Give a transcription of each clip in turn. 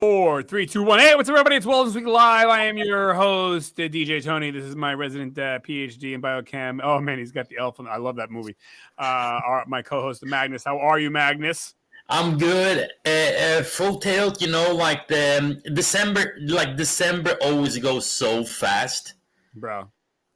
Four, three, two, one. Hey, what's up, everybody? It's Wellness Week Live. I am your host, DJ Tony. This is my resident PhD in biochem. Oh man, he's got the elf. I love that movie. My co-host Magnus. How are you, Magnus? I'm good. Full tilt, like the December always goes so fast, bro.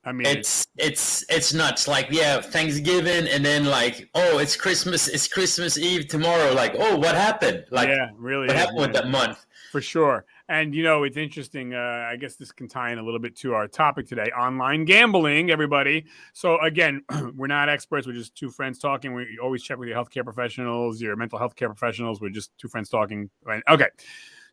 I mean, it's nuts. Like, yeah, Thanksgiving, and then like, oh, it's Christmas. It's Christmas Eve tomorrow. Like, oh, what happened? Like, yeah, really, what happened with that month? For sure. And, it's interesting. I guess this can tie in a little bit to our topic today, online gambling, everybody. So, again, we're not experts. We're just two friends talking. We always check with your healthcare professionals, your mental health care professionals. We're just two friends talking. Okay.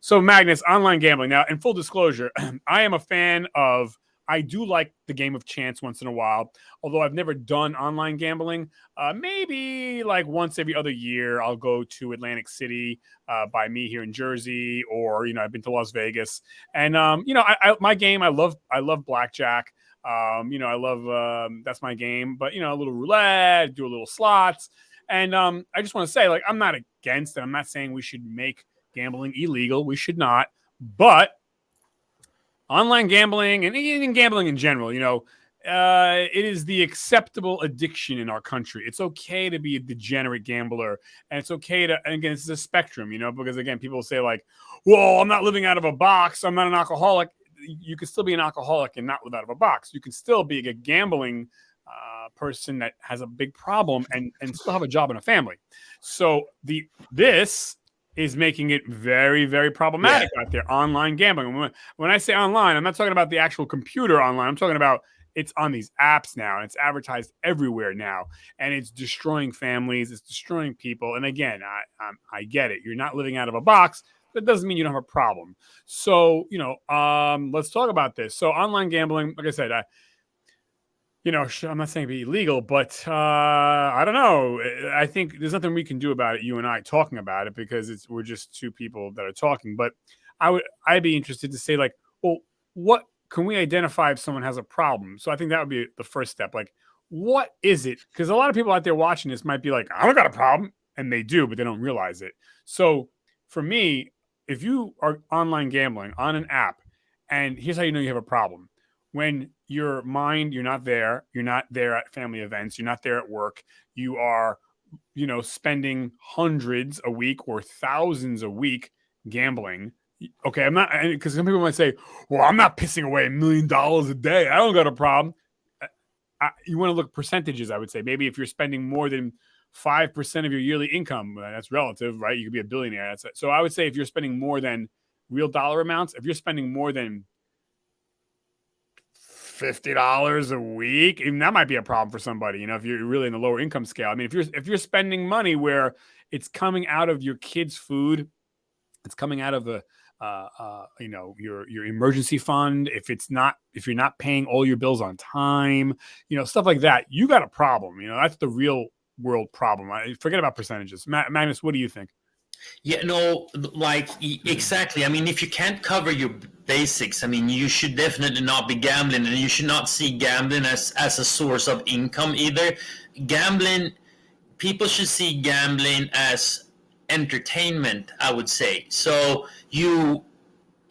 So, Magnus, online gambling. Now, in full disclosure, I am a fan of I do like the game of chance once in a while, although I've never done online gambling. Maybe like once every other year, I'll go to Atlantic City by me here in Jersey, or I've been to Las Vegas, and my game, I love blackjack. I love that's my game, but a little roulette, do a little slots, and I just want to say, like, I'm not against it. I'm not saying we should make gambling illegal. We should not, but online gambling and even gambling in general, it is the acceptable addiction in our country. It's okay to be a degenerate gambler, and it's okay to, and again, it's a spectrum, because again, people say like, well, I'm not living out of a box. I'm not an alcoholic. You can still be an alcoholic and not live out of a box. You can still be a gambling person that has a big problem and still have a job and a family. So this is making it very, very problematic out there, online gambling. When I say online, I'm not talking about the actual computer online. I'm talking about it's on these apps now, and it's advertised everywhere now, and it's destroying families. It's destroying people. And again, I get it. You're not living out of a box. That doesn't mean you don't have a problem. So, let's talk about this. So online gambling, like I said, I'm not saying be illegal, but I don't know. I think there's nothing we can do about it, you and I talking about it, because we're just two people that are talking. But I'd be interested to say, like, well, what can we identify if someone has a problem? So I think that would be the first step. Like, what is it? Because a lot of people out there watching this might be like, I don't got a problem. And they do, but they don't realize it. So for me, if you are online gambling on an app, and here's how you know you have a problem. When you're not there at family events, you're not there at work, you are, spending hundreds a week or thousands a week gambling. Okay, I'm not, because some people might say, well, I'm not pissing away $1 million a day. I don't got a problem. You want to look at percentages, I would say. Maybe if you're spending more than 5% of your yearly income, that's relative, right? You could be a billionaire. So I would say if you're spending more than real dollar amounts, if you're spending more than $50 a week, even that might be a problem for somebody, if you're really in the lower income scale. I mean, if you're spending money where it's coming out of your kids' food, it's coming out of the your emergency fund, if you're not paying all your bills on time, stuff like that, you got a problem. That's the real world problem. Forget about percentages. Magnus, what do you think? Yeah, no, like, exactly. I mean, if you can't cover your basics, I mean, you should definitely not be gambling, and you should not see gambling as a source of income either. People should see gambling as entertainment, I would say. So you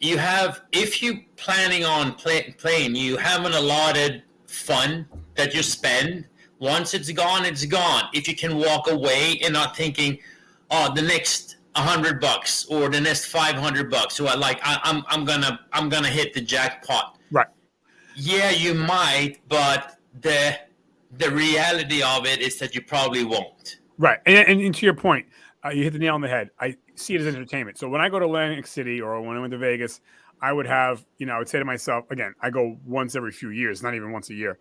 have, if you planning on playing, you have an allotted fund that you spend. Once it's gone, it's gone. If you can walk away and not thinking, oh, the next $100 or the next $500, so I'm gonna hit the jackpot. Right. Yeah, you might, but the reality of it is that you probably won't. Right. And to your point, you hit the nail on the head. I see it as entertainment. So when I go to Atlantic City or when I went to Vegas, I would have, I would say to myself, again, I go once every few years, not even once a year,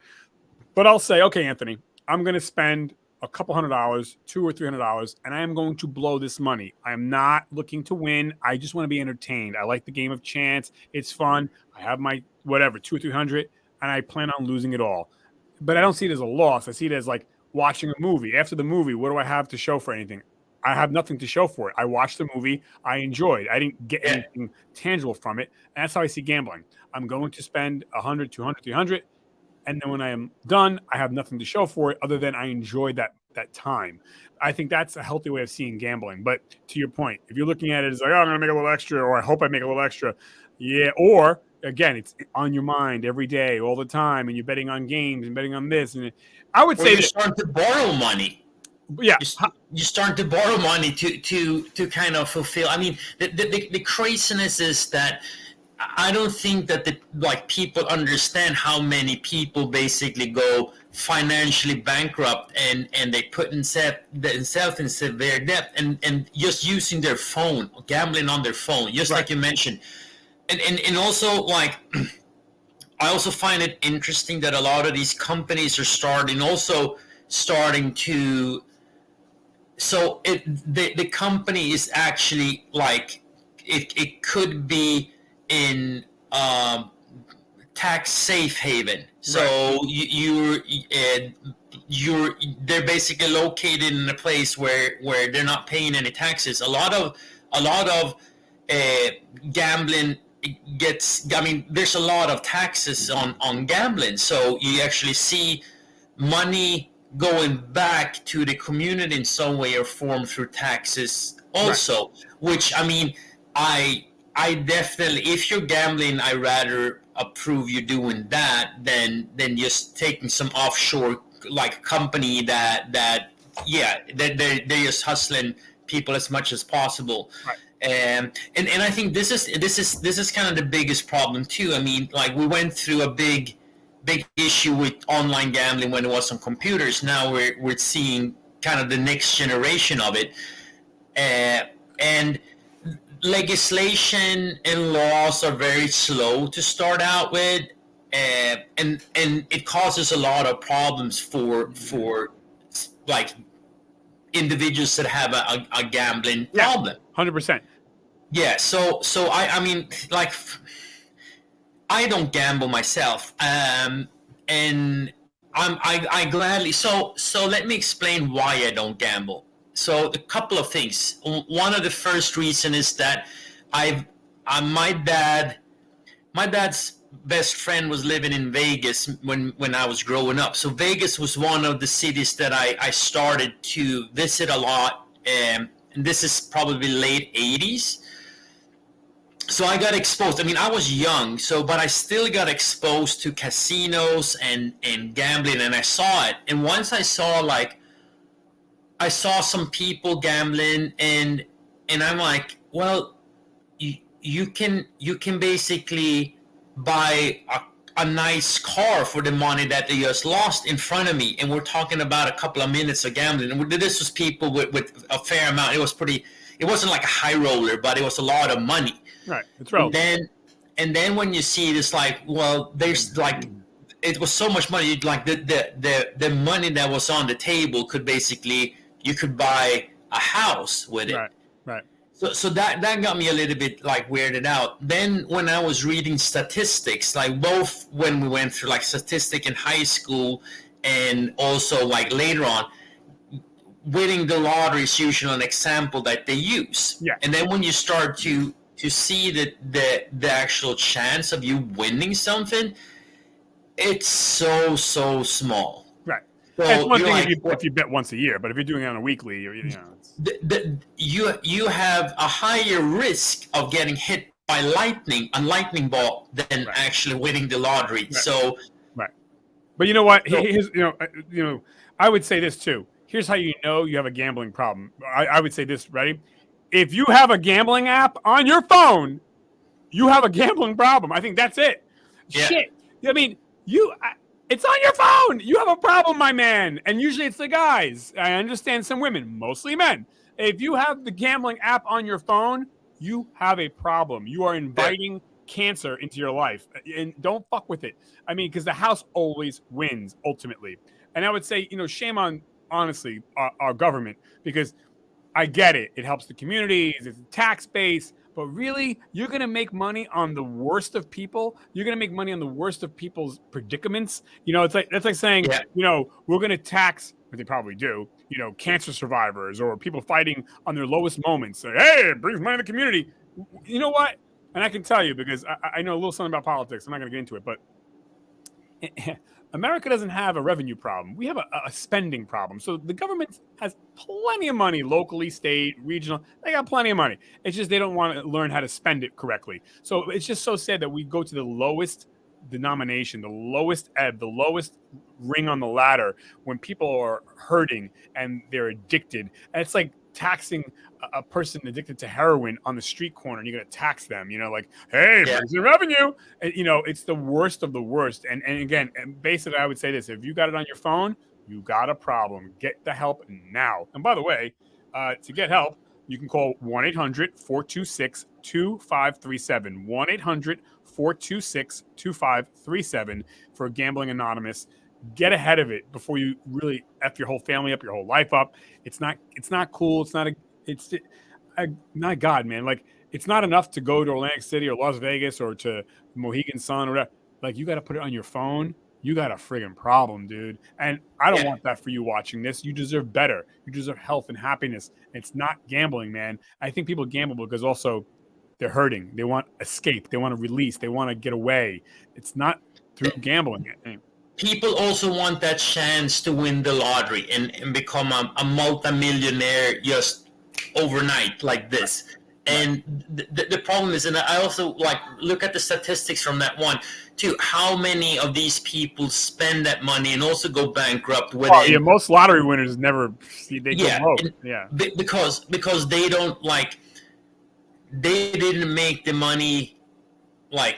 but I'll say, okay, Anthony, I'm going to spend a couple $100, $200 or $300, and I am going to blow this money. I am not looking to win. I just want to be entertained. I like the game of chance. It's fun. I have my whatever, 200 or 300, and I plan on losing it all. But I don't see it as a loss. I see it as like watching a movie. After the movie, what do I have to show for anything? I have nothing to show for it. I watched the movie. I enjoyed. I didn't get anything tangible from it. And that's how I see gambling. I'm going to spend 100, 200, 300. And then when I am done, I have nothing to show for it other than I enjoyed that that time. I think that's a healthy way of seeing gambling. But to your point, if you're looking at it as like, oh, I'm going to make a little extra, or I hope I make a little extra. Yeah. Or again, it's on your mind every day, all the time. And you're betting on games and betting on this. And I would say you're starting to borrow money. Yeah. You start to borrow money to kind of fulfill. I mean, the craziness is that I don't think that people understand how many people basically go financially bankrupt and they put themselves in severe debt and just using their phone, gambling on their phone, just like you mentioned. And also, like, I also find it interesting that a lot of these companies are starting to, so the company is actually like, it could be in tax safe haven. So they're basically located in a place where they're not paying any taxes. A lot of gambling there's a lot of taxes on gambling. So you actually see money going back to the community in some way or form through taxes also, which, I mean, I definitely, if you're gambling, I rather approve you doing that than just taking some offshore like company that they're just hustling people as much as possible. And I think this is kind of the biggest problem too. I mean, like, we went through a big issue with online gambling when it was on computers. Now we're seeing kind of the next generation of it, and legislation and laws are very slow to start out with, and it causes a lot of problems for like individuals that have a gambling problem. 100%. Yeah. So I mean, like, I don't gamble myself, and I gladly. So let me explain why I don't gamble. So a couple of things. One of the first reason is that my dad's best friend was living in Vegas when I was growing up. So Vegas was one of the cities that I started to visit a lot, and this is probably late 80s. So I got exposed. I mean, I was young, but I still got exposed to casinos and gambling, and I saw it. And once I saw some people gambling, and I'm like, well, you can basically buy a nice car for the money that they just lost in front of me. And we're talking about a couple of minutes of gambling. And this was people with a fair amount. It wasn't like a high roller, but it was a lot of money. Right. That's right. And then when you see this, like, well, there's like, it was so much money. Like the money that was on the table could basically, you could buy a house with it. Right. So that got me a little bit like weirded out. Then when I was reading statistics, like both when we went through like statistic in high school and also like later on, winning the lottery is usually an example that they use. Yeah. And then when you start to see the actual chance of you winning something, it's so small. Right. So it's one thing if you bet once a year, but if you're doing it on a weekly, you have a higher risk of getting hit by a lightning ball than actually winning the lottery. Right. So but you know what? Here's, I would say this too. Here's how you know you have a gambling problem. I would say this, ready? If you have a gambling app on your phone, you have a gambling problem. I think that's it. Yeah. Shit. I mean, it's on your phone. You have a problem, my man. And usually it's the guys. I understand some women, mostly men. If you have the gambling app on your phone, you have a problem. You are inviting cancer into your life. And don't fuck with it. I mean, because the house always wins, ultimately. And I would say, shame on, honestly, our government, because I get it. It helps the communities. It's a tax base. But really, you're going to make money on the worst of people. You're going to make money on the worst of people's predicaments. That's like saying, we're going to tax, but they probably do, cancer survivors or people fighting on their lowest moments. Say, hey, it brings money to the community. You know what? And I can tell you, because I know a little something about politics. I'm not going to get into it. But America doesn't have a revenue problem. We have a spending problem. So the government has plenty of money, locally, state, regional. They got plenty of money. It's just they don't want to learn how to spend it correctly. So it's just so sad that we go to the lowest denomination, the lowest ebb, the lowest ring on the ladder when people are hurting and they're addicted. And it's like taxing a person addicted to heroin on the street corner, and you're going to tax them, like, hey, Yeah. brings in revenue. And, it's the worst of the worst. And again, basically, I would say this: if you got it on your phone, you got a problem. Get the help now. And by the way, to get help, you can call 1-800-426-2537. 1-800-426-2537 for Gambling Anonymous. Get ahead of it before you really F your whole family up, your whole life up. It's not cool. It's not God, man. Like, it's not enough to go to Atlantic City or Las Vegas or to Mohegan Sun or whatever. Like, you got to put it on your phone. You got a friggin' problem, dude. And I don't want that for you watching this. You deserve better. You deserve health and happiness. It's not gambling, man. I think people gamble because also they're hurting. They want escape. They want to release. They want to get away. It's not through gambling. People also want that chance to win the lottery and become a multimillionaire just overnight like this. And the problem is, and I also look at the statistics from that one too, how many of these people spend that money and also go bankrupt with it. Yeah, most lottery winners never go broke. Yeah. Because they don't they didn't make the money. I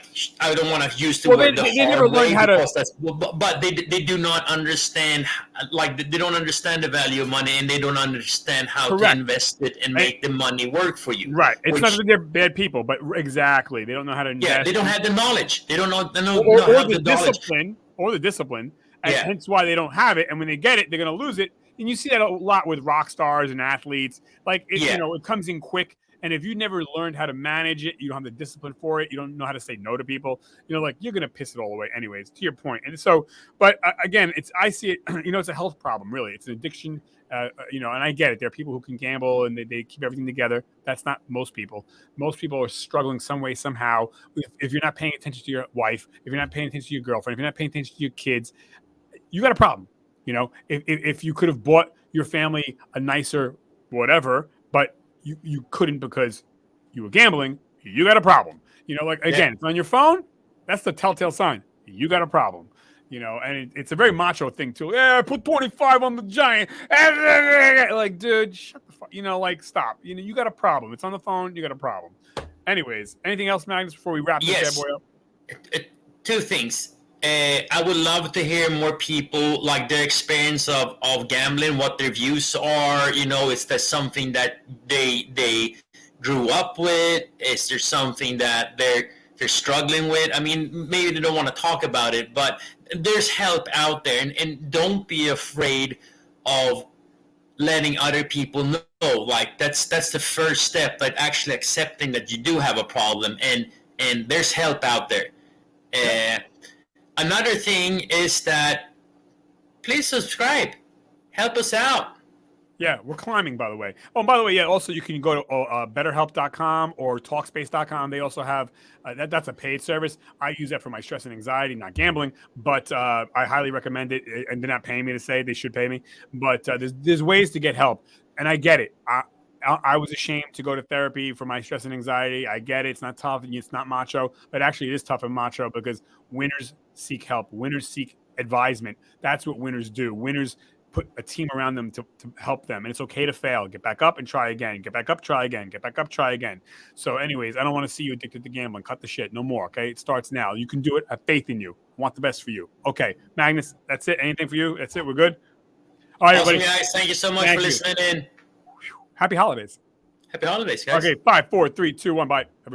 don't want to use the word. They never learned how to. But they do not understand. They don't understand the value of money, and they don't understand how to invest it and make the money work for you. Right. It's not that they're bad people, but exactly, they don't know how to invest. Yeah, they don't have the knowledge. They don't know. They don't or have the discipline. Or the discipline. And hence why they don't have it. And when they get it, they're going to lose it. And you see that a lot with rock stars and athletes. It comes in quick. And if you never learned how to manage it, you don't have the discipline for it, you don't know how to say no to people, you're going to piss it all away anyways, to your point. And so, but again, I see it, it's a health problem, really. It's an addiction, and I get it. There are people who can gamble and they keep everything together. That's not most people. Most people are struggling some way, somehow. If you're not paying attention to your wife, if you're not paying attention to your girlfriend, if you're not paying attention to your kids, you got a problem. If you could have bought your family a nicer whatever, but you couldn't because you were gambling, you got a problem. Again, it's on your phone, that's the telltale sign. You got a problem. And it's a very macho thing too. Yeah, I put 25 on the Giant. Like, dude, shut the fuck. Stop. You got a problem. It's on the phone. You got a problem. Anyways, anything else, Magnus, before we wrap this bad boy up? Two things. I would love to hear more people their experience of gambling, what their views are. Is there something that they grew up with? Is there something that they're struggling with? I mean, maybe they don't want to talk about it, but there's help out there, and don't be afraid of letting other people know. That's the first step, actually accepting that you do have a problem, and there's help out there. Another thing is that please subscribe. Help us out. Yeah, we're climbing, by the way. Oh, and by the way, also you can go to betterhelp.com or talkspace.com. They also have that's a paid service. I use that for my stress and anxiety, not gambling, but I highly recommend it. And they're not paying me to say, they should pay me. But there's ways to get help, and I get it. I was ashamed to go to therapy for my stress and anxiety. I get it. It's not tough and it's not macho, but actually it is tough and macho because winners seek help. Winners seek advisement. That's what winners do. Winners put a team around them to help them. And it's okay to fail. Get back up and try again. Get back up, try again. Get back up, try again. So anyways, I don't want to see you addicted to gambling. Cut the shit. No more, okay? It starts now. You can do it. I have faith in you. I want the best for you. Okay, Magnus, that's it. Anything for you? That's it. We're good? All right, awesome, everybody. Guys. Thank you so much for listening in. Happy holidays. Happy holidays, guys. Okay, 5, 4, 3, 2, 1, bye. Everyone.